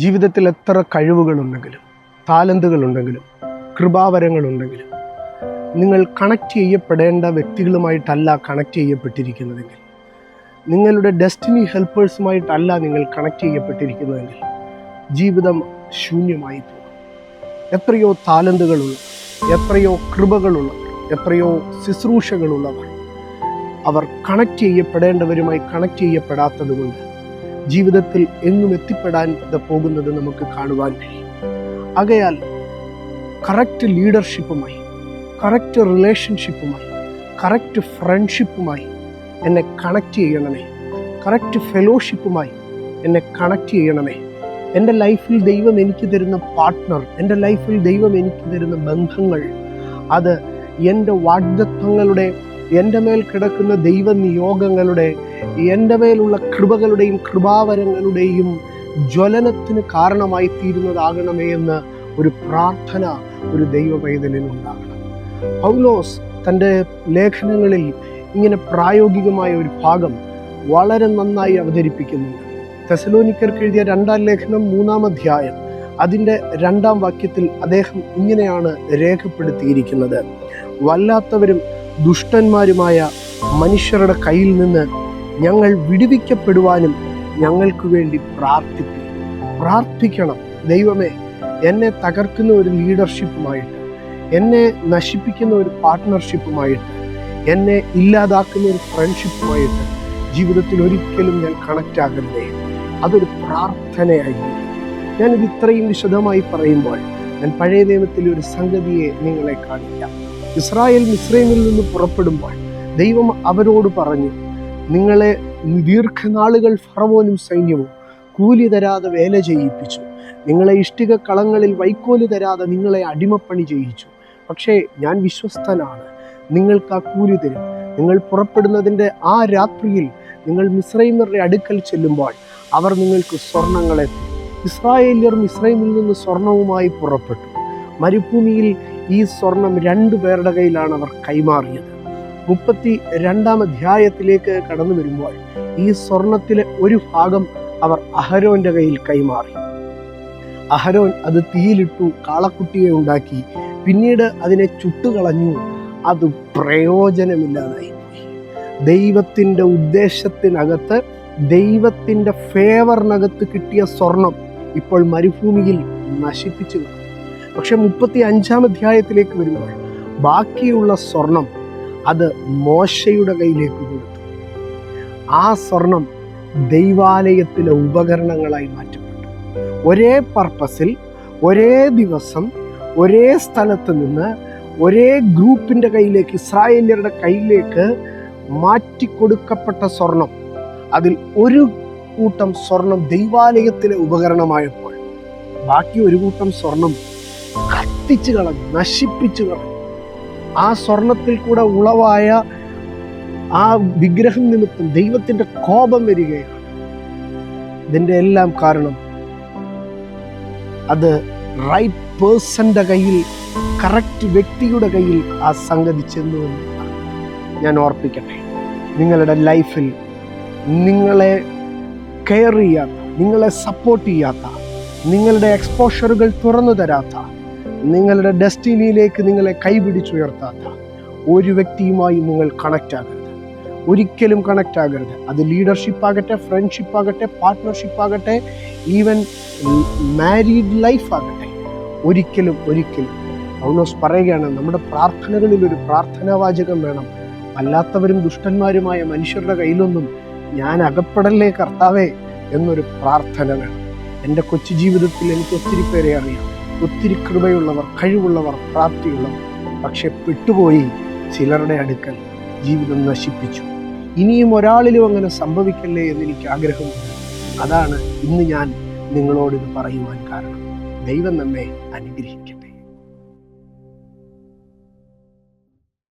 ജീവിതത്തിൽ എത്ര കഴിവുകളുണ്ടെങ്കിലും താലന്തുകളുണ്ടെങ്കിലും കൃപാവരങ്ങളുണ്ടെങ്കിലും നിങ്ങൾ കണക്ട് ചെയ്യപ്പെടേണ്ട വ്യക്തികളുമായിട്ടല്ല കണക്ട് ചെയ്യപ്പെട്ടിരിക്കുന്നതെങ്കിൽ, നിങ്ങളുടെ ഡെസ്റ്റിനി ഹെൽപ്പേഴ്സുമായിട്ടല്ല നിങ്ങൾ കണക്ട് ചെയ്യപ്പെട്ടിരിക്കുന്നതെങ്കിൽ ജീവിതം ശൂന്യമായി പോകും. എത്രയോ താലന്തുകളുള്ള, എത്രയോ കൃപകളുള്ളവർ, എത്രയോ ശുശ്രൂഷകളുള്ളവർ അവർ കണക്ട് ചെയ്യപ്പെടേണ്ടവരുമായി കണക്ട് ചെയ്യപ്പെടാത്തത് കൊണ്ട് ജീവിതത്തിൽ എങ്ങും എത്തിപ്പെടാൻ പോകുന്നത് നമുക്ക് കാണുവാൻ കഴിയും. ആകയാൽ കറക്റ്റ് ലീഡർഷിപ്പുമായി, കറക്റ്റ് റിലേഷൻഷിപ്പുമായി, കറക്റ്റ് ഫ്രണ്ട്ഷിപ്പുമായി എന്നെ കണക്ട് ചെയ്യണമേ. കറക്റ്റ് ഫെലോഷിപ്പുമായി എന്നെ കണക്ട് ചെയ്യണമേ. എൻ്റെ ലൈഫിൽ ദൈവം എനിക്ക് തരുന്ന പാർട്ട്ണർ, എൻ്റെ ലൈഫിൽ ദൈവം എനിക്ക് തരുന്ന ബന്ധങ്ങൾ, അത് എൻ്റെ വാഗ്ദത്തങ്ങളുടെ, എൻ്റെ മേൽ കിടക്കുന്ന ദൈവനിയോഗങ്ങളുടെ, എൻ്റെ മേലുള്ള കൃപകളുടെയും കൃപാവരങ്ങളുടെയും ജ്വലനത്തിന് കാരണമായി തീരുന്നതാകണമേ എന്ന് ഒരു പ്രാർത്ഥന ഒരു ദൈവ പൈതലിനുണ്ടാകണം. പൗലോസ് തൻ്റെ ലേഖനങ്ങളിൽ ഇങ്ങനെ പ്രായോഗികമായ ഒരു ഭാഗം വളരെ നന്നായി അവതരിപ്പിക്കുന്നുണ്ട്. തെസലോനിക്കർക്ക് എഴുതിയ 2-ാം ലേഖനം 3-ാം അധ്യായം അതിൻ്റെ 2-ാം വാക്യത്തിൽ അദ്ദേഹം ഇങ്ങനെയാണ് രേഖപ്പെടുത്തിയിരിക്കുന്നത്: വല്ലാത്തവരും ദുഷ്ടന്മാരുമായ മനുഷ്യരുടെ കയ്യിൽ നിന്ന് ഞങ്ങൾ വിടുവിക്കപ്പെടുവാനും ഞങ്ങൾക്ക് വേണ്ടി പ്രാർത്ഥിക്കണം. ദൈവമേ, എന്നെ തകർക്കുന്ന ഒരു ലീഡർഷിപ്പുമായിട്ട്, എന്നെ നശിപ്പിക്കുന്ന ഒരു പാർട്ട്ണർഷിപ്പുമായിട്ട്, എന്നെ ഇല്ലാതാക്കുന്ന ഒരു ഫ്രണ്ട്ഷിപ്പുമായിട്ട് ജീവിതത്തിൽ ഒരിക്കലും ഞാൻ കണക്റ്റ് ആകരുതേ. അതൊരു പ്രാർത്ഥനയായിരുന്നു. ഞാനിത് ഇത്രയും വിശദമായി പറയുമ്പോൾ ഞാൻ പഴയ നിയമത്തിലെ ഒരു സംഗതിയെ നിങ്ങളെ കാണിക്കാം. ഇസ്രായേൽ മിസ്രൈമിൽ നിന്ന് പുറപ്പെടുമ്പോൾ ദൈവം അവരോട് പറഞ്ഞു, നിങ്ങളെ ദീർഘനാളുകൾ ഫറവോനും സൈന്യവും കൂലി തരാതെ വേല ചെയ്യിപ്പിച്ചു, നിങ്ങളെ ഇഷ്ടിക കളങ്ങളിൽ വൈക്കോല് തരാതെ നിങ്ങളെ അടിമപ്പണി ചെയ്യിച്ചു. പക്ഷേ ഞാൻ വിശ്വസ്തനാണ്, നിങ്ങൾക്ക് ആ കൂലി തരും. നിങ്ങൾ പുറപ്പെടുന്നതിൻ്റെ ആ രാത്രിയിൽ നിങ്ങൾ മിസ്രൈമ്യരുടെ അടുക്കൽ ചെല്ലുമ്പോൾ അവർ നിങ്ങൾക്ക് സ്വർണങ്ങളെ തരും. ഇസ്രായേല്യർ മിസ്രൈമിൽ നിന്ന് സ്വർണവുമായി പുറപ്പെട്ടു. മരുഭൂമിയിൽ ഈ സ്വർണം 2 പേരുടെ കയ്യിലാണ് അവർ കൈമാറിയത്. 32-ാം അധ്യായത്തിലേക്ക് കടന്നു വരുമ്പോൾ ഈ സ്വർണത്തിലെ ഒരു ഭാഗം അവർ അഹരോന്റെ കയ്യിൽ കൈമാറി. അഹരോൻ അത് തീയിലിട്ടു, കാളക്കുട്ടിയെ ഉണ്ടാക്കി, പിന്നീട് അതിനെ ചുട്ടുകളഞ്ഞു. അത് പ്രയോജനമില്ലാതായി പോയി. ദൈവത്തിൻ്റെ ഉദ്ദേശത്തിനകത്ത്, ദൈവത്തിൻ്റെ ഫേവറിനകത്ത് കിട്ടിയ സ്വർണം ഇപ്പോൾ മരുഭൂമിയിൽ നശിപ്പിച്ചു കളഞ്ഞു. പക്ഷെ 35-ാം അധ്യായത്തിലേക്ക് വരുമ്പോൾ ബാക്കിയുള്ള സ്വർണം അത് മോശയുടെ കയ്യിലേക്ക് കൊടുത്തു. ആ സ്വർണം ദൈവാലയത്തിലെ ഉപകരണങ്ങളായി മാറ്റപ്പെട്ടു. ഒരേ പർപ്പസിൽ, ഒരേ ദിവസം, ഒരേ സ്ഥലത്ത് നിന്ന് ഒരേ ഗ്രൂപ്പിൻ്റെ കയ്യിലേക്ക്, ഇസ്രായേല്യരുടെ കയ്യിലേക്ക് മാറ്റിക്കൊടുക്കപ്പെട്ട സ്വർണം, അതിൽ ഒരു കൂട്ടം സ്വർണം ദൈവാലയത്തിലെ ഉപകരണമായപ്പോൾ ബാക്കി ഒരു കൂട്ടം സ്വർണം കത്തിച്ചു കളഞ്ഞു, നശിപ്പിച്ചു കളഞ്ഞു. ആ സ്വർണത്തിൽ കൂടെ ഉളവായ ആ വിഗ്രഹം നിമിത്തം ദൈവത്തിൻ്റെ കോപം വരികയാണ്. ഇതിൻ്റെ എല്ലാം കാരണം അത് റൈറ്റ് പേഴ്സന്റെ കയ്യിൽ, കറക്റ്റ് വ്യക്തിയുടെ കയ്യിൽ ആ സംഗതി ചെന്നു എന്നതാണ്. ഞാൻ ഓർപ്പിക്കട്ടെ, നിങ്ങളുടെ ലൈഫിൽ നിങ്ങളെ കെയർ ചെയ്യാത്ത, നിങ്ങളെ സപ്പോർട്ട് ചെയ്യാത്ത, നിങ്ങളുടെ എക്സ്പോഷറുകൾ തുറന്നു തരാത്ത, നിങ്ങളുടെ ഡെസ്റ്റിനിയിലേക്ക് നിങ്ങളെ കൈപിടിച്ചുയർത്താത്ത ഒരു വ്യക്തിയുമായി നിങ്ങൾ കണക്റ്റ് ആകരുത്. ഒരിക്കലും കണക്റ്റ് ആകരുത്. അത് ലീഡർഷിപ്പ് ആകട്ടെ, ഫ്രണ്ട്ഷിപ്പ് ആകട്ടെ, പാർട്ട്ണർഷിപ്പ് ആകട്ടെ, ഈവൻ മാരീഡ് ലൈഫ് ആകട്ടെ, ഒരിക്കലും പൗലോസ് പറയുകയാണ്, നമ്മുടെ പ്രാർത്ഥനകളിൽ ഒരു പ്രാർത്ഥനാവാചകം വേണം. അല്ലാത്തവരും ദുഷ്ടന്മാരുമായ മനുഷ്യരുടെ കയ്യിലൊന്നും ഞാൻ അകപ്പെടല്ലേ കർത്താവേ എന്നൊരു പ്രാർത്ഥന വേണം. എൻ്റെ കൊച്ചു ജീവിതത്തിൽ എനിക്ക് ഒത്തിരി പേരെ അറിയാം, ഒത്തിരി കൃപയുള്ളവർ, കഴിവുള്ളവർ, പ്രാപ്തിയുള്ളവർ. പക്ഷെ പെട്ടുപോയി ചിലരുടെ അടുക്കൽ ജീവിതം നശിപ്പിച്ചു. ഇനിയും ഒരാളിലും അങ്ങനെ സംഭവിക്കല്ലേ എന്നെനിക്ക് ആഗ്രഹമുണ്ട്. അതാണ് ഇന്ന് ഞാൻ നിങ്ങളോടിത് പറയുവാൻ കാരണം. ദൈവം നമ്മെ അനുഗ്രഹിക്കും.